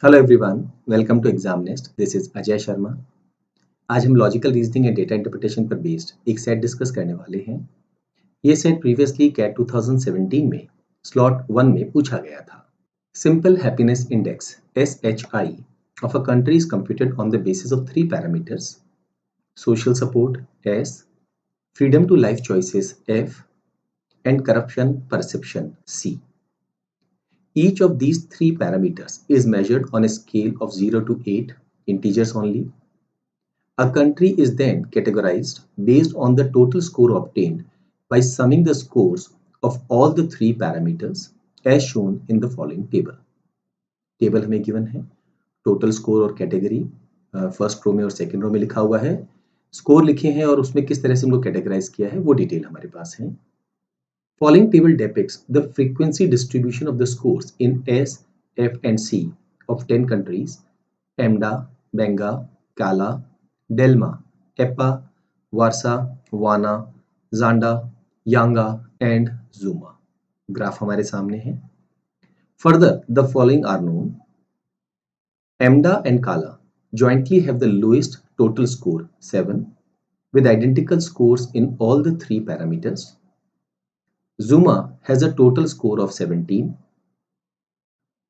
Hello everyone, welcome to exam nest. This is Ajay Sharma. आज हम logical reasoning and data interpretation पर based एक set discuss करने वाले हैं। ये सेट प्रीवियसली कैट 2017 में स्लॉट 1 में पूछा गया था। Simple happiness index SHI of a country is computed on the basis of three parameters: social support S, freedom to life choices F, and corruption perception C. Each of these three parameters is measured on a scale of 0 to 8, integers only. A country is then categorized based on the total score obtained by summing the scores of all the three parameters as shown in the following table. Table हमें given है, total score और category first row में और second row में लिखा हुआ है। Score लिखे हैं और उसमें किस तरह से हम लोग कैटेगराइज किया है वो डिटेल हमारे पास है। Following table depicts the frequency distribution of the scores in S, F, and C of 10 countries: EMDA, Benga, Kala, Delma, EPA, Warsa, Wana, Zanda, Yanga, and Zuma. Graph हमारे सामने है। Further, the following are known. EMDA and Kala jointly have the lowest total score 7 with identical scores in all the three parameters. Zuma has a total score of 17.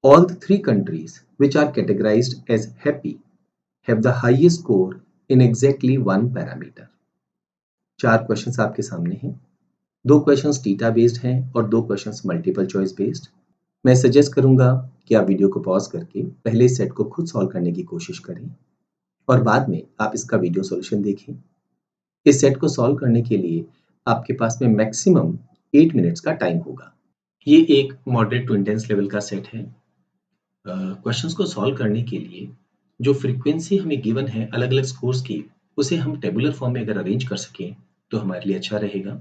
All the three countries which are categorized as happy have the highest score in exactly one parameter. 4 questions आपके सामने हैं। 2 questions डीटा based हैं और 2 questions multiple choice based. मैं suggest करूंगा कि आप video को पॉज करके पहले इस सेट को खुद सॉल्व करने की कोशिश करें और बाद में आप इसका वीडियो सॉल्यूशन देखें। इस सेट को सॉल्व करने के लिए आपके पास में मैक्सिमम 8 मिनट्स का टाइम होगा। ये एक मॉडरेट टू इंटेंस लेवल का सेट है। क्वेश्चंस को सॉल्व करने के लिए जो फ्रीक्वेंसी हमें गिवन है अलग अलग स्कोर्स की, उसे हम टेबुलर फॉर्म में अगर अरेंज कर सकें तो हमारे लिए अच्छा रहेगा,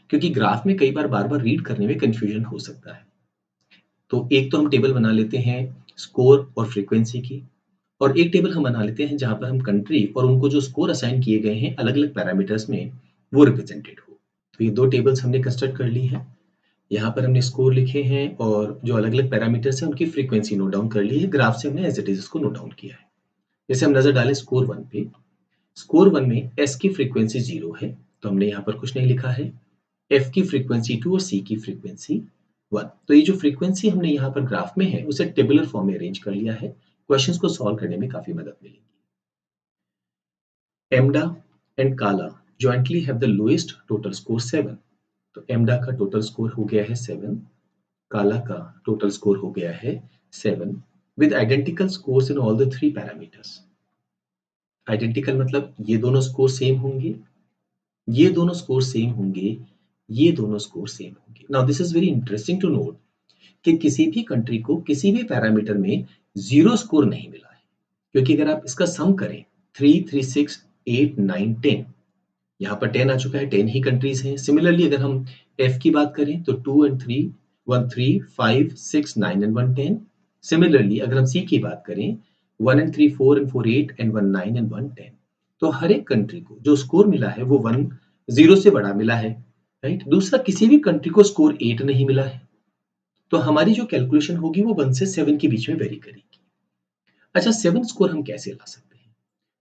क्योंकि ग्राफ में कई बार बार बार रीड करने में कंफ्यूजन हो सकता है। तो एक तो हम टेबल बना लेते हैं स्कोर और फ्रीक्वेंसी की, और एक टेबल हम बना लेते हैं जहां पर हम कंट्री और उनको जो स्कोर असाइन किए गए हैं अलग अलग पैरामीटर्स में वो रिप्रेजेंटेड हो। तो ये 2 टेबल्स हमने कंस्ट्रक्ट कर ली है। यहाँ पर हमने स्कोर लिखे हैं और जो अलग अलग पैरामीटर्स हैं उनकी फ्रीक्वेंसी नोट डाउन कर ली है। ग्राफ से हमने एज इट इज इसको नोट डाउन किया है। जैसे हम नजर डालें स्कोर 1 पे, स्कोर 1 में एस की फ्रीक्वेंसी 0 है तो हमने यहाँ पर कुछ नहीं लिखा है। एफ की फ्रीक्वेंसी 2 और सी की फ्रीक्वेंसी 1। तो ये जो फ्रीक्वेंसी हमने यहाँ पर ग्राफ में है उसे टेबुलर फॉर्म में अरेंज कर लिया है। क्वेश्चंस को सॉल्व करने में काफी मदद मिलेगी। एमडा एंड काला jointly have the lowest total score 7। तो एमडा का टोटल स्कोर हो गया है 7, काला का टोटल स्कोर हो गया है 7 with identical scores in all the three parameters. Identical मतलब ये दोनों स्कोर सेम होंगे, ये दोनों स्कोर सेम होंगे, ये दोनों स्कोर सेम होंगे। Now this is very interesting to note कि किसी भी कंट्री को किसी भी पैरामीटर में 0 स्कोर नहीं मिला है, क्योंकि अगर आप इसका सम करें 3, 3, 6, 8, 9, 10, यहाँ पर 10 आ चुका है, 10 ही कंट्रीज हैं। सिमिलरली अगर हम एफ की बात करें तो 2 and 3, 1, 3, 5, 6, 9 and 1, 10। सिमिलरली अगर हम सी की बात करें 1 and 3, 4 and 4, 8 and 1, 9 and 1, 10। तो हर एक कंट्री को जो स्कोर मिला है वो 1 0 से बड़ा मिला है, राइट। दूसरा, किसी भी कंट्री को स्कोर 8 नहीं मिला है, तो हमारी जो कैलकुलेशन होगी वो 1 से 7 के बीच में वेरी करेगी। अच्छा, 7 स्कोर हम कैसे ला सकते हैं?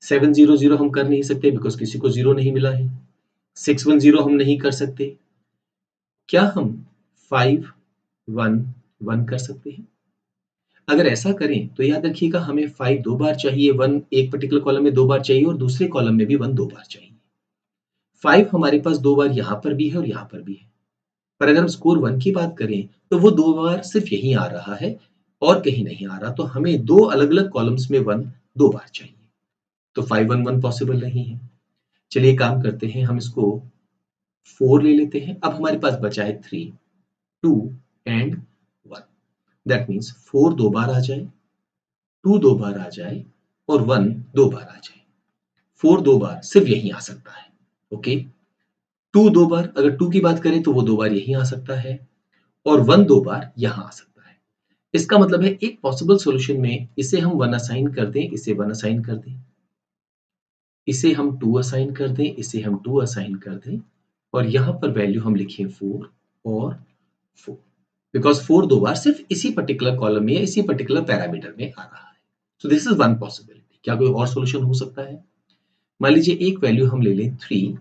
7 0 0 हम कर नहीं सकते बिकॉज किसी को 0 नहीं मिला है। 6 1 0 हम नहीं कर सकते। क्या हम 5 1 1 कर सकते हैं? अगर ऐसा करें तो याद रखिएगा हमें 5 2 बार चाहिए, 1 एक पर्टिकुलर कॉलम में 2 बार चाहिए और दूसरे कॉलम में भी 1 2 बार चाहिए। 5 हमारे पास 2 बार यहाँ पर भी है और यहाँ पर भी है। पर अगर हम स्कोर 1 की बात करें तो वो 2 बार सिर्फ यहीं आ रहा है और कहीं नहीं आ रहा, तो हमें 2 अलग-अलग कॉलम्स में 1 2 बार चाहिए। तो 5 1 1 पॉसिबल नहीं है। चलिए काम करते हैं, हम इसको 4 ले लेते हैं। अब हमारे पास बचा है 3, 2 एंड 1। दैट मीन्स 4 2 बार आ जाए, 2 2 बार आ जाए और 1 2 बार आ जाए। 4 2 बार सिर्फ यहीं आ सकता है, ओके। 2 2 बार, अगर 2 की बात करें तो वो 2 बार यहीं आ सकता है और 1 2 बार यहां आ सकता है। इसका मतलब है एक पॉसिबल सॉल्यूशन में इसे हम 1 असाइन कर दें, इसे 1 असाइन कर दें, इसे हम 2 असाइन कर दें, इसे हम 2 असाइन कर दें और यहां पर वैल्यू हम लिखें 4 और 4, बिकॉज 4 2 बार सिर्फ इसी पर्टिकुलर कॉलम में या इसी पर्टिकुलर पैरामीटर में आ रहा है। So this is one possibility. क्या कोई और सोल्यूशन हो सकता है? मान लीजिए एक वैल्यू हम ले लें 3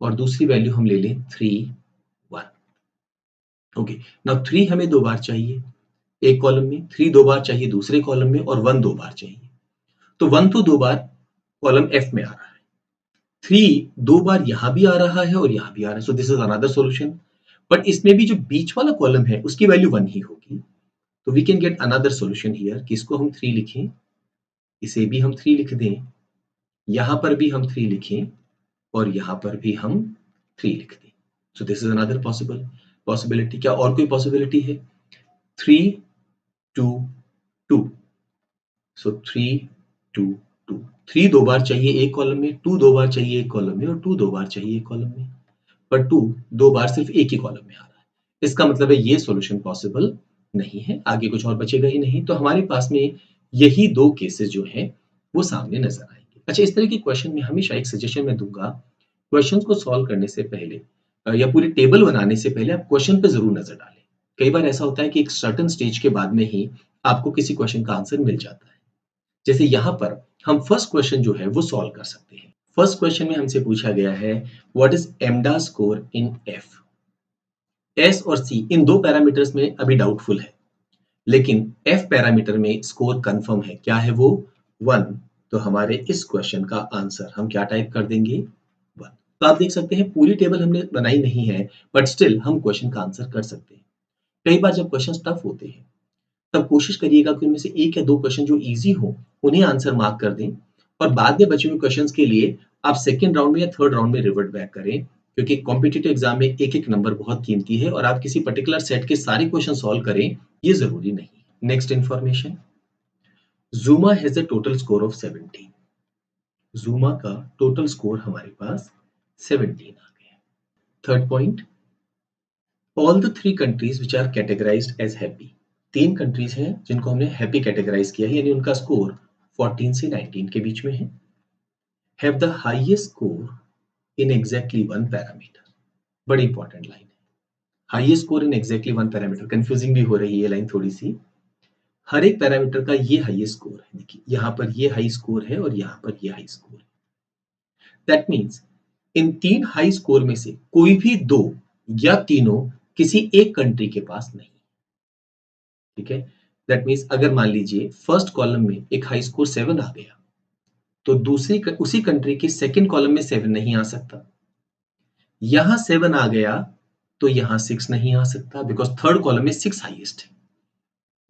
और दूसरी वैल्यू हम ले लें 3 1। ओके, नाउ 3 हमें 2 बार चाहिए एक कॉलम में, 3 2 बार चाहिए दूसरे कॉलम में और 1 2 बार चाहिए। तो 1 तो 2 बार कॉलम एफ में आ रहा है, 3 2 बार यहां भी आ रहा है और यहां भी आ रहा है। So this is another solution. But इसमें भी जो बीच वाला कॉलम है उसकी वैल्यू 1 ही होगी। तो we can get another solution here कि इसको हम 3 लिखें, इसे भी हम 3 लिख दें, यहां पर भी हम 3 लिखें और यहां पर भी हम 3 लिख दें। So this is another possibility. क्या और कोई पॉसिबिलिटी है? 3 2 2। सो 3 2 2। 3 2 बार चाहिए एक कॉलम में, 2 2 बार चाहिए एक कॉलम में और 2 2 बार चाहिए एक कॉलम में। पर 2 2 बार सिर्फ एक ही कॉलम में आ रहा है। इसका मतलब है ये सॉल्यूशन पॉसिबल नहीं है, आगे कुछ और बचेगा ही नहीं। तो हमारे पास में यही 2 केसेस जो हैं वो सामने नजर आएंगे। अच्छा, इस तरह के क्वेश्चन में हमेशा एक सजेशन मैं दूंगा, क्वेश्चंस को सॉल्व करने से पहले या पूरी टेबल बनाने से पहले आप क्वेश्चन पे जरूर नजर डालें। कई बार ऐसा होता है कि एक सर्टेन स्टेज के बाद में ही आपको किसी क्वेश्चन का आंसर मिल जाता है। जैसे यहाँ पर हम फर्स्ट क्वेश्चन जो है वो सॉल्व कर सकते हैं। फर्स्ट क्वेश्चन में हमसे पूछा गया है what is MDA score in F. S और सी इन दो पैरामीटर्स में अभी डाउटफुल है, लेकिन एफ पैरामीटर में स्कोर कंफर्म है। क्या है वो? 1। तो हमारे इस क्वेश्चन का आंसर हम क्या टाइप कर देंगे? 1। तो आप देख सकते हैं पूरी टेबल हमने बनाई नहीं है, बट स्टिल हम क्वेश्चन का आंसर कर सकते हैं। कई बार जब क्वेश्चन टफ होते हैं तब कोशिश करिएगा कि उनमें से एक या दो क्वेश्चन जो इजी हो उन्हें आंसर मार्क कर दें और बाद में बचे हुए क्वेश्चंस के लिए आप सेकंड राउंड में या थर्ड राउंड में रिवर्ट बैक करें, क्योंकि कॉम्पिटिटिव एग्जाम में एक एक नंबर बहुत कीमती है और आप किसी पर्टिकुलर सेट के सारे क्वेश्चन सॉल्व करें ये जरूरी नहीं। Next information, Zuma has a total score of 17। Zuma का टोटल स्कोर हमारे पास 17 आ गया। Third point, all the 3 countries which are categorised as happy. 3 countries हैं जिनको हमने हैप्पी कैटेगराइज किया है, यानी उनका स्कोर 14 से 19 के बीच में है। Have the highest score in exactly one parameter. बड़ी इंपॉर्टेंट लाइन है, highest score in exactly one parameter. Confusing भी हो रही है लाइन थोड़ी सी। हर एक पैरामीटर का ये हाईएस्ट स्कोर है, देखिए यहाँ पर ये हाई स्कोर है और यहाँ पर ये हाई स्कोर है। That means in 3 high score में से कोई भी 2 या तीनों किसी एक कंट्री के पास नहीं। ठीक है, दैट मीन्स अगर मान लीजिए फर्स्ट कॉलम में एक हाई स्कोर 7 आ गया तो दूसरी उसी कंट्री के सेकंड कॉलम में 7 नहीं आ सकता। यहां 7 आ गया तो यहां 6 नहीं आ सकता, बिकॉज थर्ड कॉलम में 6 हाईएस्ट है।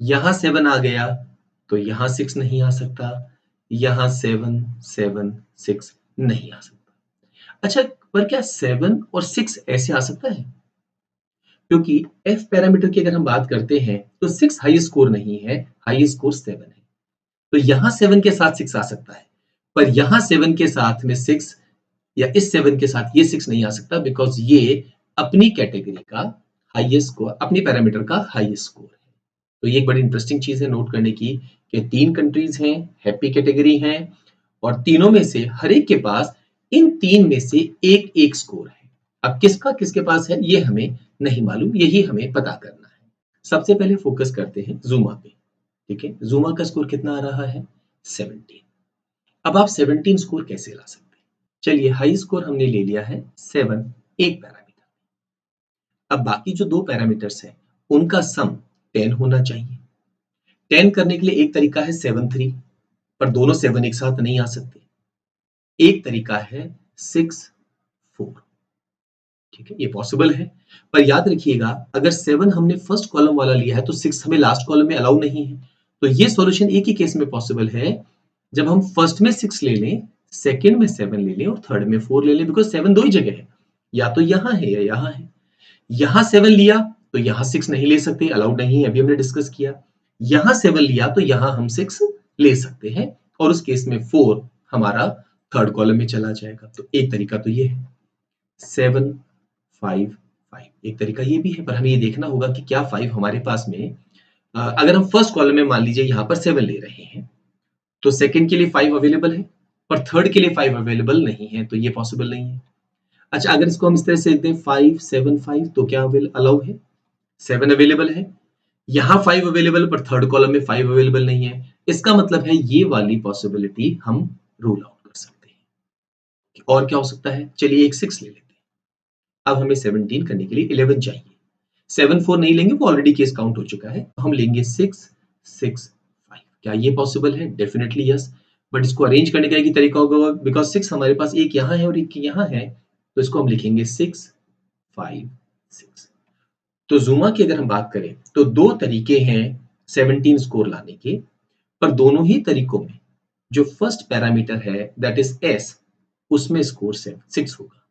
यहां 7 आ गया तो यहां 6 नहीं आ सकता, यहां 7 7 6 नहीं आ सकता। अच्छा, पर क्या 7 और 6 ऐसे आ सकता है? क्योंकि एफ पैरामीटर की अगर हम बात करते हैं तो 6 हाईएस्ट स्कोर नहीं है, हाईएस्ट स्कोर 7 है। तो यहां 7 के साथ 6 आ सकता है, पर यहां 7 के साथ में 6 या इस 7 के साथ ये 6 नहीं आ सकता, बिकॉज ये अपनी कैटेगरी का हाईएस्ट स्कोर, अपनी पैरामीटर का हाईएस्ट स्कोर है। तो ये एक बड़ी इंटरेस्टिंग चीज है नोट करने की कि 3 कंट्रीज हैं, हैप्पी कैटेगरी हैं और तीनों में से हर एक के पास इन 3 में से एक एक स्कोर है। अब किसका किसके पास है ये हमें नहीं मालूम, यही हमें पता करना है। सबसे पहले फोकस करते हैं Zuma पे। ठीक है, Zuma का स्कोर कितना आ रहा है? 17। अब आप 17 स्कोर कैसे ला सकते हैं? चलिए, हाई स्कोर हमने ले लिया है 7 एक पैरामीटर। अब बाकी जो 2 पैरामीटर्स हैं उनका सम 10 होना चाहिए। 10 करने के लिए एक तरीका है 7 3, पर दोनों 7 एक साथ नहीं आ सकते। एक तरीका है 6 4। ठीक है, ये पॉसिबल है, पर याद रखिएगा अगर 7 हमने फर्स्ट कॉलम वाला लिया है तो 6 हमें लास्ट कॉलम में अलाउ नहीं है। तो ये सॉल्यूशन एक ही केस में पॉसिबल है, जब हम फर्स्ट में 6 ले लें, सेकंड में 7 ले लें और थर्ड में 4 ले लें, बिकॉज 7 दो ही जगह है, या तो यहां है या यहां है। यहां 7 लिया तो यहां 6 नहीं ले सकते, अलाउड नहीं है, अभी हमने डिस्कस किया। यहां 7 लिया तो यहां हम 6 ले सकते हैं और उस केस में 4 हमारा थर्ड कॉलम में चला जाएगा। तो एक तरीका तो ये है 7 5 5। एक तरीका ये भी है, पर हमें ये देखना होगा कि क्या 5 हमारे पास में अगर हम फर्स्ट कॉलम में मान लीजिए यहां पर 7 ले रहे हैं तो सेकंड के लिए 5 अवेलेबल है, पर थर्ड के लिए 5 अवेलेबल नहीं है, तो ये पॉसिबल नहीं है। अच्छा, अगर इसको हम इस तरह से लिखते हैं 5 7 5 तो क्या अलाउ है? 7 अवेलेबल है, यहां 5 अवेलेबल पर थर्ड कॉलम में 5 अवेलेबल नहीं है, इसका मतलब है ये वाली पॉसिबिलिटी हम रूल आउट कर सकते हैं। और क्या हो सकता है, चलिए एक 6 ले लेते हैं। अब हमें 17 करने के लिए 11 चाहिए। 7 4 नहीं लेंगे, वो ऑलरेडी केस काउंट हो चुका है। हम लेंगे 6 6 5। क्या ये पॉसिबल है? Definitely yes. बट इसको अरेंज करने का एक ही तरीका होगा, बिकॉज 6 हमारे पास एक यहाँ है और एक यहाँ है, तो इसको हम लिखेंगे 6 5 6। तो ज़ूमा की अगर हम बात करें तो दो तरीके हैं 17 स्कोर लाने के, पर दोनों ही तरीकों में जो फर्स्ट पैरामीटर है दैट इज एस, उसमें स्कोर 6 होगा।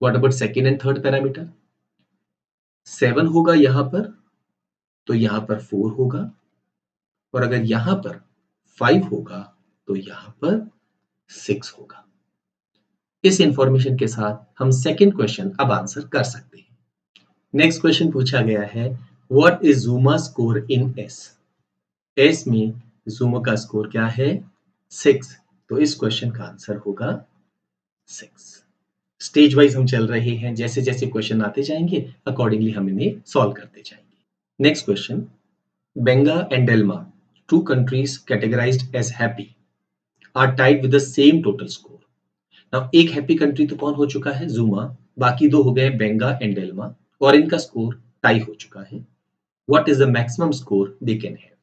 What about second and third parameter? 7 होगा यहां पर, तो यहां पर 4 होगा, और अगर यहां पर 5 होगा तो यहां पर 6 होगा। इस इंफॉर्मेशन के साथ हम सेकेंड क्वेश्चन अब आंसर कर सकते हैं। नेक्स्ट क्वेश्चन पूछा गया है, what is Zuma score in S? S में ज़ूमा का स्कोर क्या है? 6। तो इस क्वेश्चन का आंसर होगा 6। स्टेज वाइज हम चल रहे हैं, जैसे जैसे क्वेश्चन आते जाएंगे अकॉर्डिंगली हम इन्हें सॉल्व करते जाएंगे। Next question, Benga and Delma, two countries categorized as happy are tied with the same total score. Now एक हैप्पी कंट्री तो कौन हो चुका है? ज़ूमा। बाकी दो हो गए बेंगा एंड डेल्मा, और इनका स्कोर टाई हो चुका है। What is the maximum score they can have?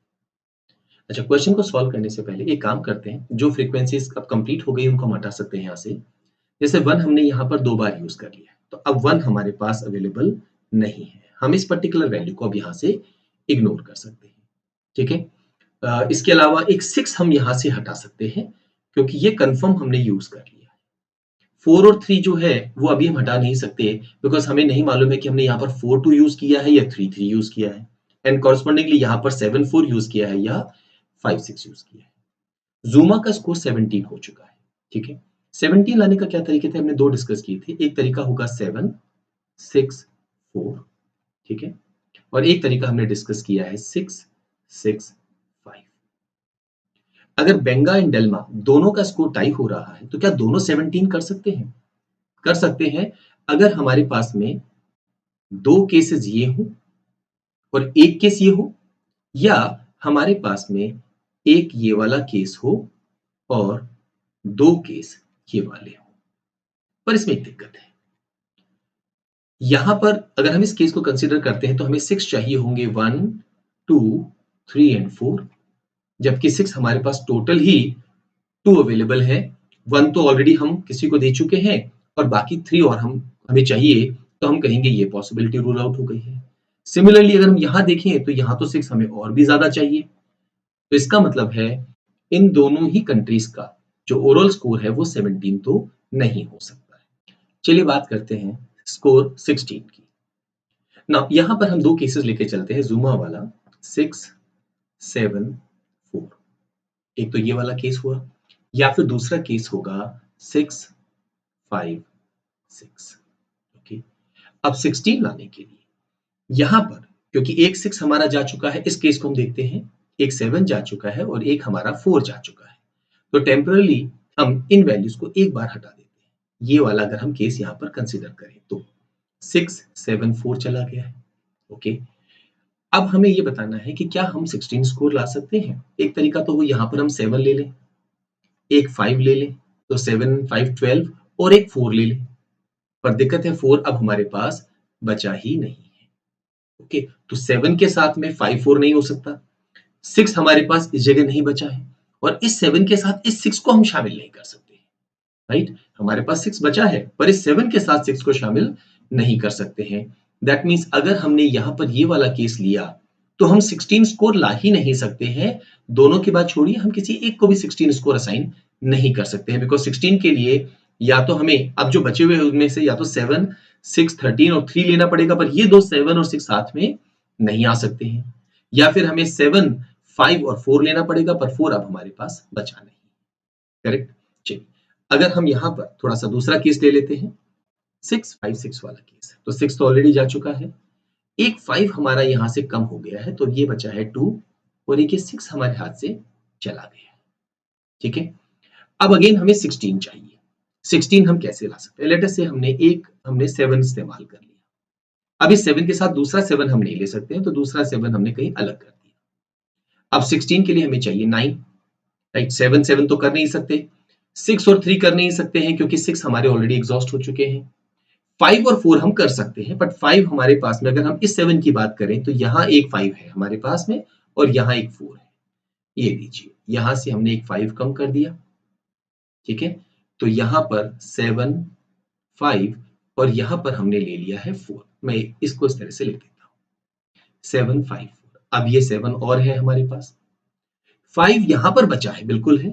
अच्छा, क्वेश्चन को सॉल्व करने से पहले एक काम करते हैं, जो फ्रीक्वेंसीज अब कंप्लीट हो गई उनको हम हटा सकते हैं यहाँ से। जैसे 1 हमने यहाँ पर 2 बार यूज कर लिया है, तो अब 1 हमारे पास अवेलेबल नहीं है। हम इस पर्टिकुलर वैल्यू को अब यहाँ से इग्नोर कर सकते हैं। ठीक है, इसके अलावा एक 6 हम यहाँ से हटा सकते हैं, क्योंकि ये कंफर्म हमने यूज कर लिया है। 4 और 3 जो है वो अभी हम हटा नहीं सकते, बिकॉज हमें नहीं मालूम है कि हमने यहाँ पर 4 2 यूज किया है या 3 3 यूज किया है, एंड कॉरस्पॉन्डिंगली यहाँ पर 7 4 यूज किया है या 5 6 यूज किया है। ज़ूमा का स्कोर 17 हो चुका है। ठीक है, 17 लाने का क्या तरीके थे? हमने दो डिस्कस किए थे। एक तरीका होगा 7 6 4, ठीक है, और एक तरीका हमने डिस्कस किया है 6 6 5। अगर बेंगा एंड डेल्मा दोनों का स्कोर टाई हो रहा है, तो क्या दोनों 17 कर सकते हैं? कर सकते हैं, अगर हमारे पास में दो केसेस ये हो और एक केस ये हो, या हमारे पास में एक ये वाला केस हो और दो केस ये वाले हो। पर इसमें एक दिक्कत है, यहां पर अगर हम इस केस को कंसीडर करते हैं तो हमें 6 चाहिए होंगे, 1 2 3 एंड 4, जबकि 6 हमारे पास टोटल ही 2 अवेलेबल है। 1 तो ऑलरेडी हम किसी को दे चुके हैं, और बाकी 3 और हमें चाहिए, तो हम कहेंगे ये पॉसिबिलिटी रूल आउट हो गई है। सिमिलरली अगर हम यहां देखें तो यहां तो 6 हमें और भी ज्यादा चाहिए, तो इसका मतलब है इन दोनों ही कंट्रीज का जो ओवरऑल स्कोर है वो 17 तो नहीं हो सकता है। चलिए बात करते हैं स्कोर 16 की। ना यहां पर हम दो केसेस लेके चलते हैं, ज़ूमा वाला 6 7 4। एक तो ये वाला केस हुआ, या फिर दूसरा केस होगा 6 5 6। ओके, अब 16 लाने के लिए यहां पर, क्योंकि एक 6 हमारा जा चुका है, इस केस को हम देखते हैं, एक 7 जा चुका है और एक हमारा 4 जा चुका है, तो टेम्परली हम इन वैल्यूज को एक बार हटा देते हैं। ये वाला अगर हम केस यहां पर कंसीडर करें तो 6 7 4 चला गया है। ओके, अब हमें ये बताना है कि क्या हम 16 स्कोर ला सकते हैं। एक तरीका तो वो यहाँ पर हम 7 ले लें, एक 5 ले लें, तो 7 5 12, और एक 4 ले लें, पर दिक्कत है 4 अब हमारे पास बचा ही नहीं है। ओके, तो 7 के साथ में 5 4 नहीं हो सकता, 6 हमारे पास इस जगह नहीं बचा है, और इस 7 के साथ इस 6 को हम शामिल नहीं कर सकते। राइट, हमारे पास 6 बचा है, पर इस 7 के साथ 6 को शामिल नहीं कर सकते हैं। दैट मीन्स अगर हमने यहां पर ये वाला केस लिया तो हम 16 स्कोर ला ही नहीं सकते हैं। दोनों की बात छोड़िए, हम किसी एक को भी 16 स्कोर असाइन नहीं कर सकते हैं, बिकॉज 16 के लिए या तो हमें अब जो बचे हुए उनमें से या तो 7 6 13 और 3 लेना पड़ेगा, पर ये दो 7 और 6 साथ में नहीं आ सकते हैं, या फिर हमें 7 5 और 4 लेना पड़ेगा, पर 4 अब हमारे पास बचा नहीं। करेक्ट। चलिए, अगर हम यहाँ पर थोड़ा सा दूसरा केस ले लेते हैं, 6 5 6 वाला केस, तो 6 तो ऑलरेडी जा चुका है, एक 5 हमारा यहाँ से कम हो गया है, तो ये बचा है 2, और एक 6 हमारे हाथ से चला गया है। ठीक है, अब अगेन हमें 16 चाहिए। 16 हम कैसे ला सकते हैं? लेट अस से हमने 7 इस्तेमाल कर लिया, अब इस 7 के साथ दूसरा 7 हम नहीं ले सकते हैं, तो दूसरा 7 हमने कहीं अलग कर दिया। अब 16 के लिए हमें चाहिए 9, राइट। 7 तो कर नहीं सकते, 6 और 3 कर नहीं सकते हैं क्योंकि 6 हमारे ऑलरेडी एग्जॉस्ट हो चुके हैं। 5 और 4 हम कर सकते हैं, बट 5 हमारे पास में, अगर हम इस 7 की बात करें तो यहाँ एक 5 है हमारे पास में और यहाँ एक 4 है। ये लीजिए, यहां से हमने एक 5 कम कर दिया, ठीक है। तो यहाँ पर 7, 5 और यहाँ पर हमने ले लिया है 4। मैं इसको इस तरह से लिख देता हूँ, 7, 5, 4। अब ये 7 और है हमारे पास, 5 यहां पर बचा है, बिल्कुल है,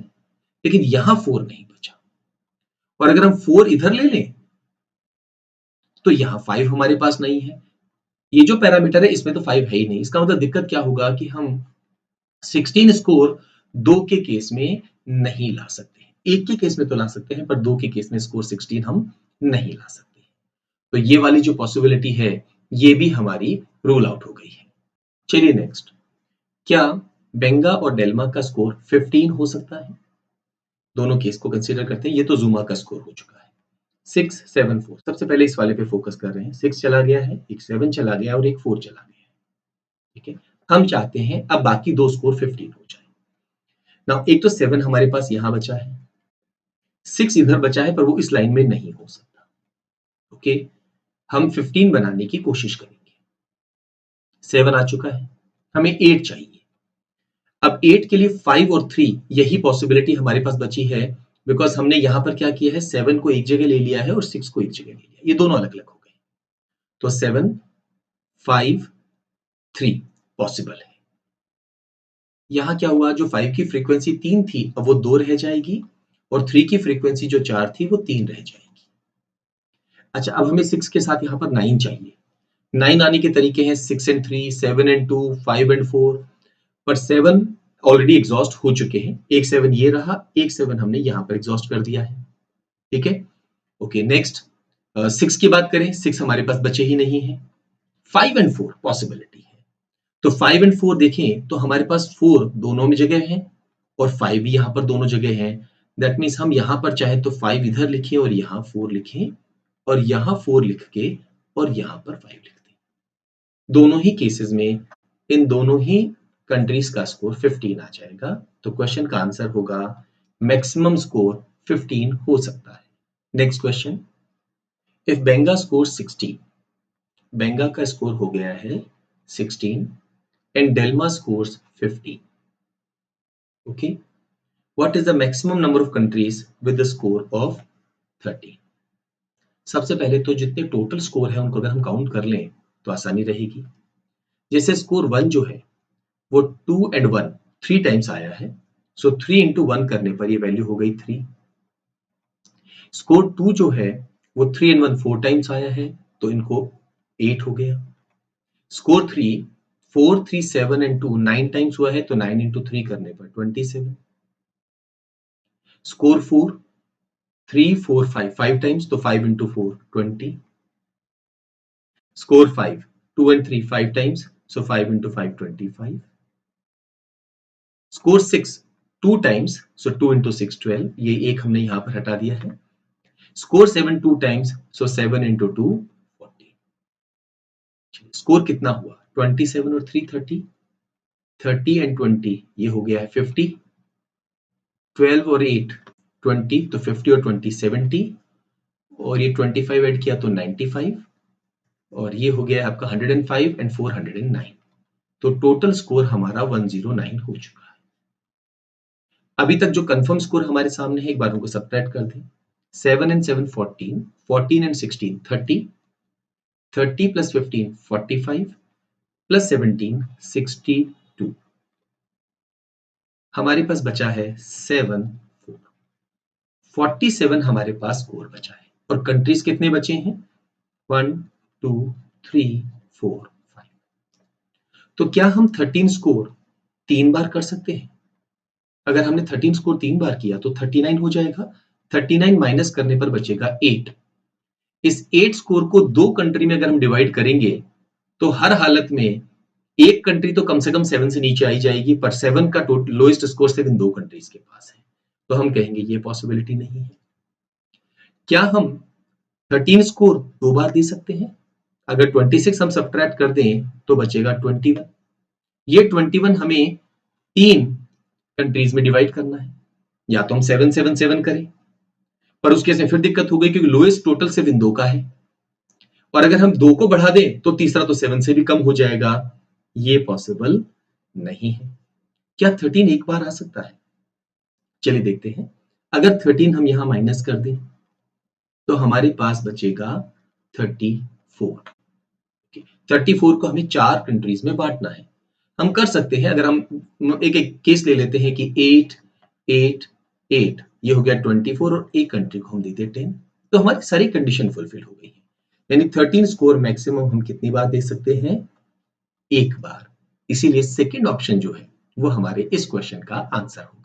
लेकिन यहां 4 नहीं बचा। और अगर हम 4 इधर ले लें तो यहां 5 हमारे पास नहीं है। ये जो पैरामीटर है इसमें तो 5 है ही नहीं। इसका मतलब दिक्कत क्या होगा कि हम 16 स्कोर 2 के केस में नहीं ला सकते। एक के केस में तो ला सकते हैं, पर 2 के केस में स्कोर 16 हम नहीं ला सकते। तो ये वाली जो पॉसिबिलिटी है ये भी हमारी रूल आउट हो गई है। चलिए नेक्स्ट, क्या बेंगा और डेल्मा का स्कोर 15 हो सकता है? दोनों केस को कंसीडर करते हैं। ये तो जुमा का स्कोर हो चुका है 6, 7, 4। सबसे पहले इस वाले पे फोकस कर रहे हैं। 6 चला गया है, एक 7 चला गया और एक 4 चला गया है, ठीक है। हम चाहते हैं अब बाकी दो स्कोर 15 हो जाए। नाउ एक तो 7 हमारे पास यहां बचा है, 6 इधर बचा है, पर वो इस लाइन में नहीं हो सकता। ओके, हम 15 बनाने की कोशिश करेंगे। 7 आ चुका है, हमें 8 चाहिए। अब 8 के लिए 5 और 3 यही पॉसिबिलिटी हमारे पास बची है, बिकॉज हमने यहां पर क्या किया है, 7 को एक जगह ले लिया है और 6 को एक जगह ले लिया। ये दोनों अलग अलग हो गए। तो 7, 5, 3 पॉसिबल है। यहां क्या हुआ, जो 5 की फ्रीक्वेंसी 3 थी अब वो 2 रह जाएगी, और 3 की फ्रीक्वेंसी जो 4 थी वो 3 रह जाएगी। अच्छा, अब हमें 6 के साथ यहाँ पर 9 चाहिए। 9 आने के तरीके हैं 6 एंड 3, 7 एंड 2, 5 एंड 4, पर 7 ऑलरेडी एग्जॉस्ट हो चुके हैं। एक 7 ये रहा, एक 7 हमने यहाँ पर एग्जॉस्ट कर दिया है, ठीक है। ओके नेक्स्ट, 6 की बात करें, 6 हमारे पास बचे ही नहीं है। 5 एंड 4 पॉसिबिलिटी है। तो 5 एंड 4 देखें तो हमारे पास 4 दोनों में जगह है और 5 भी यहाँ पर दोनों जगह है। दैट मीन्स हम यहाँ पर चाहे तो 5 इधर लिखें और यहाँ 4 लिखें, और यहाँ 4 लिख के और यहाँ पर 5 लिख दें। दोनों ही केसेस में इन दोनों ही कंट्रीज का स्कोर 15 आ जाएगा। तो क्वेश्चन का आंसर होगा मैक्सिमम स्कोर 15 हो सकता है। Next question, if Benga score 16, बेंगा का स्कोर हो गया है 16 and Delma scores 15. Okay, what is the maximum number of countries with the score of 13? सबसे पहले तो जितने टोटल स्कोर है उनको अगर हम काउंट कर लें तो आसानी रहेगी। जैसे स्कोर 1 जो है वो 2 and 1 3 टाइम्स आया है, सो 3 into 1 करने पर ये वैल्यू हो गई 3। स्कोर 2 जो है वो 3 and 1 4 टाइम्स आया है, तो इनको 8 हो गया। स्कोर 3 4, 3, 7 and 2 9 टाइम्स हुआ है, तो 9 into 3 करने पर 27। स्कोर 4 3, 4, 5 5 टाइम्स, तो 5 into 4 20। Score 5 2 and 3 5 times, so 5 into 5 25। Score 6 2 times, so 2 into 6 12। ये एक हमने यहां पर हटा दिया है। Score 7 2 times, so 7 into 2 40। Score कितना हुआ, 27 और 3 30, 30 and 20 ये हो गया है 50, 12 और 8 20, तो 50 और 20 70, और ये 25 ऐड किया तो 95, और ये हो गया आपका 105 एंड 409। तो टोटल स्कोर हमारा 109 हो चुका है। अभी तक जो कंफर्म स्कोर हमारे सामने है एक बार उनको सबट्रैक्ट कर दें। 7 and 7 14, 14 and 16 30, 30 plus 15 45 plus 17 62। हमारे पास बचा है 7 4, 47 हमारे पास स्कोर बचा है। और कंट्रीज कितने बचे हैं, 1 2 3 4 5। तो क्या हम 13 स्कोर 3 बार कर सकते हैं? अगर हमने 13 स्कोर 3 बार किया तो 39 हो जाएगा। 39 माइनस करने पर बचेगा 8। इस 8 स्कोर को 2 कंट्री में अगर हम डिवाइड करेंगे तो हर हालत में एक कंट्री तो कम से कम 7 से नीचे आई जाएगी, पर 7 का टोटल लोएस्ट स्कोर सिर्फ इन 2 कंट्रीज के पास है। तो हम कहेंगे ये पॉसिबिलिटी नहीं है। क्या हम 13 स्कोर 2 बार दे सकते हैं? अगर 26 हम सबट्रैक्ट कर दें तो बचेगा 21। ये 21 हमें 3 कंट्रीज में डिवाइड करना है, या तो हम 777 करें, पर उसके से फिर दिक्कत हो गई क्योंकि लोएस्ट टोटल सिर्फ इन 2 का है, और अगर हम 2 को बढ़ा दें तो तीसरा तो 7 से भी कम हो जाएगा, ये पॉसिबल नहीं है। क्या 13 एक बार आ सकता है? चलिए देखते हैं। अगर 13 हम यहां माइनस कर दें तो हमारे पास बचेगा 34। 34 को हमें 4 कंट्रीज में बांटना है। हम कर सकते हैं, अगर हम एक एक केस ले लेते हैं कि 8 8 8 ये हो गया 24 और एक कंट्री को हम देते 10, तो हमारी सारी कंडीशन फुलफिल हो गई है। यानी 13 स्कोर मैक्सिमम हम कितनी बार दे सकते हैं? एक बार। इसीलिए सेकंड ऑप्शन जो है वो हमारे इस क्वेश्चन का आंसर होगा।